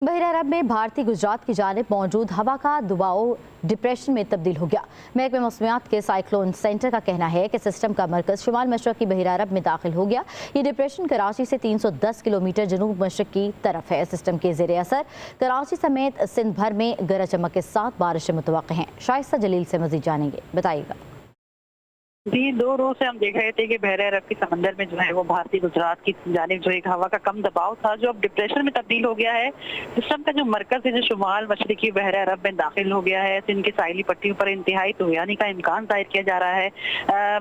बहर अरब में भारतीय गुजरात की जानिब मौजूद हवा का दबाव डिप्रेशन में तब्दील हो गया। महकमे मौसमियात के साइक्लोन सेंटर का कहना है कि सिस्टम का मरकज शुमाल मशरकी बहर अरब में दाखिल हो गया। ये डिप्रेशन कराची से 310 किलोमीटर जनूब मशरक की तरफ है। सिस्टम के ज़ेर असर कराची समेत सिंध भर में गरज चमक के साथ बारिशें मुतवक्किल हैं। शाइस्ता जलील से मजीद जानेंगे, बताइएगा। जी, 2 रोज से हम देख रहे थे कि बहर अरब के समंदर में जो है वो भारतीय गुजरात की जानिब जो एक हवा का कम दबाव था, जो अब डिप्रेशन में तब्दील हो गया है। सिस्टम का जो मरकज है जो शुमाल मशरकी बहर अरब में दाखिल हो गया है। सिंध के साहिली पट्टियों पर इंतहाई तूफानी का इम्कान जाहिर किया जा रहा है।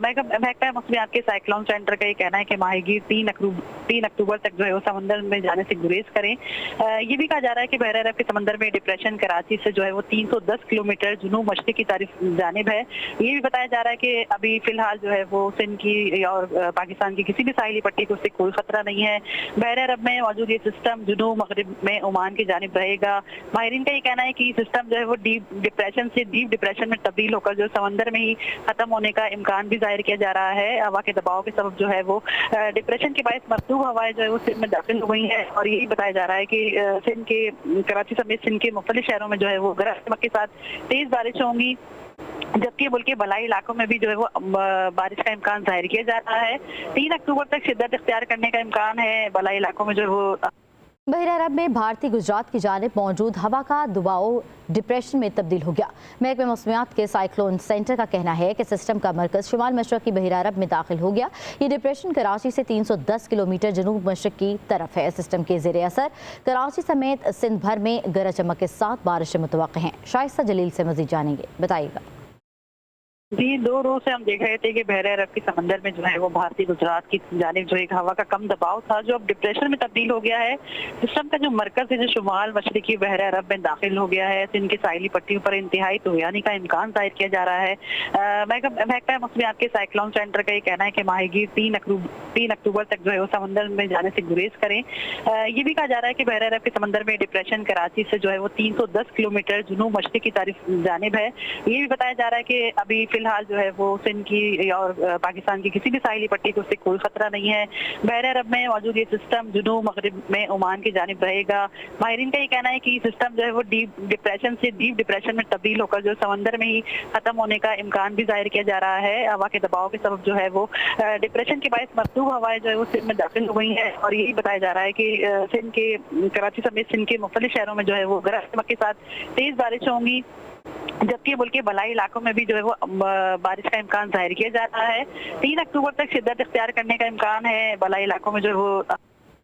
महकमा मौसमियात के साइक्लोन सेंटर का ये कहना है कि माहीगीर 3 अक्टूबर तक जो है वो समंदर में जाने से गुरेज करें। ये भी कहा जा रहा है कि बहर अरब के समंदर में डिप्रेशन कराची से जो है वो 310 किलोमीटर जुनूब मशरक की जानिब है। ये भी बताया जा रहा है कि अभी फिलहाल जो है वो सिंध की और पाकिस्तान की किसी भी साहिली पट्टी को उससे कोई खतरा नहीं है। बहर अरब में मौजूद ये सिस्टम जुनूब मगरिब में ओमान की जानिब रहेगा। माहिरीन का ये कहना है कि सिस्टम जो है वो डीप डिप्रेशन से डीप डिप्रेशन में तब्दील होकर जो समंदर में ही खत्म होने का इम्कान भी जाहिर किया जा रहा है। हवा के दबाव के सबब जो है वो डिप्रेशन के बायस मरतूब हवाएं जो है वो सिंध में दाखिल हो गई है। और यही बताया जा रहा है कि सिंध के कराची समेत सिंध के मुख्तलिफ शहरों में जो है वो गरज चमक के साथ तेज बारिश होंगी, जबकि मुल्क के बलाई इलाकों में भी जो है वो बारिश का इम्कान जाहिर किया जा रहा है। 3 अक्टूबर तक शिद्दत इख्तियार करने का इम्कान है। बलाई इलाकों में जो है वो बहर अरब में भारतीय गुजरात की जानिब मौजूद हवा का दबाव डिप्रेशन में तब्दील हो गया। महकमे मौसमियात के साइक्लोन सेंटर का कहना है कि सिस्टम का मरकज शुमाल मशरकी बहर अरब में दाखिल हो गया। ये डिप्रेशन कराची से 310 किलोमीटर जनूब मशरक की तरफ है। सिस्टम के ज़ेर असर कराची समेत सिंध भर में गरज चमक के साथ बारिशें मुतवक्किल हैं। शाइस्ता जलील से मजीद जानेंगे, बताइएगा। जी, 2 रोज से हम देख रहे थे कि बहर अरब के समंदर में जो है वो भारतीय गुजरात की जानिब जो एक हवा का कम दबाव था, जो अब डिप्रेशन में तब्दील हो गया है। सिस्टम का जो मरकज है जो शुमाल मशरकी बहर अरब में दाखिल हो गया है। सिंध के साहिली पट्टियों पर इंतहाई तूफानी का इम्कान जाहिर किया जा रहा है। महकमा मौसमियात के साइक्लोन सेंटर का ये कहना है कि माहीगीर 3 अक्टूबर तक जो है वो समंदर में जाने से गुरेज करें। ये भी कहा जा रहा है कि बहर अरब के समंदर में डिप्रेशन कराची से जो है वो 310 किलोमीटर जुनूब मशरक की जानिब है। ये भी बताया जा रहा है कि अभी फिलहाल जो है वो सिंध की और पाकिस्तान की किसी भी साहिली पट्टी को उससे कोई खतरा नहीं है। बहर अरब में मौजूद ये सिस्टम जुनूब मगरिब में ओमान की जानिब रहेगा। माहिरीन का ये कहना है कि सिस्टम जो है वो डीप डिप्रेशन से डीप डिप्रेशन में तब्दील होकर जो समंदर में ही खत्म होने का इम्कान भी जाहिर किया जा रहा है। हवा के दबाव के सबब जो है वो डिप्रेशन के बायस मरतूब हवाएं जो है वो सिंध में दाखिल हो गई है। और यही बताया जा रहा है कि सिंध के कराची समेत सिंध के मुख्तलिफ शहरों में जो है वो गरज चमक के साथ तेज बारिश होंगी, जबकि मुल्क के बलाई इलाकों में भी जो है वो बारिश का इम्कान जाहिर किया जा रहा है। 3 अक्टूबर तक शिद्दत इख्तियार करने का इम्कान है। बलाई इलाकों में जो है वो